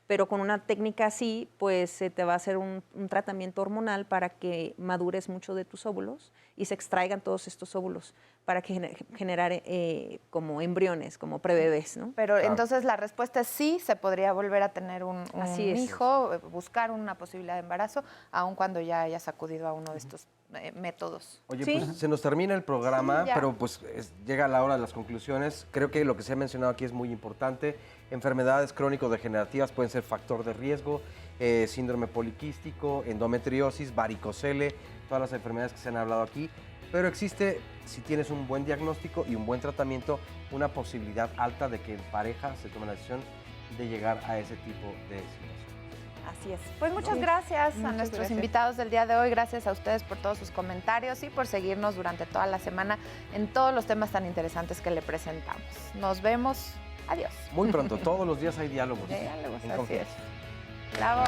Speaker 4: pero con una técnica así, pues se te va a hacer un tratamiento hormonal para que madures mucho de tus óvulos y se extraigan todos estos óvulos para que generar como embriones, como prebebés, ¿no?
Speaker 2: Pero entonces la respuesta es sí, se podría volver a tener un hijo, buscar una posibilidad de embarazo, aun cuando ya hayas acudido a uno de estos métodos.
Speaker 1: Oye, pues se nos termina el programa, pero pues llega la hora de las conclusiones. Creo que lo que se ha mencionado aquí es muy importante. Enfermedades crónico-degenerativas pueden ser factor de riesgo, síndrome poliquístico, endometriosis, varicocele, todas las enfermedades que se han hablado aquí. Pero existe, si tienes un buen diagnóstico y un buen tratamiento, una posibilidad alta de que en pareja se tome la decisión de llegar a ese tipo de situación.
Speaker 2: Así es. Pues muchas gracias a nuestros invitados del día de hoy. Gracias a ustedes por todos sus comentarios y por seguirnos durante toda la semana en todos los temas tan interesantes que le presentamos. Nos vemos. Adiós.
Speaker 1: Muy pronto, todos los días hay diálogos.
Speaker 2: Diálogos,
Speaker 1: en
Speaker 2: así
Speaker 1: confianza.
Speaker 2: es. Bravo.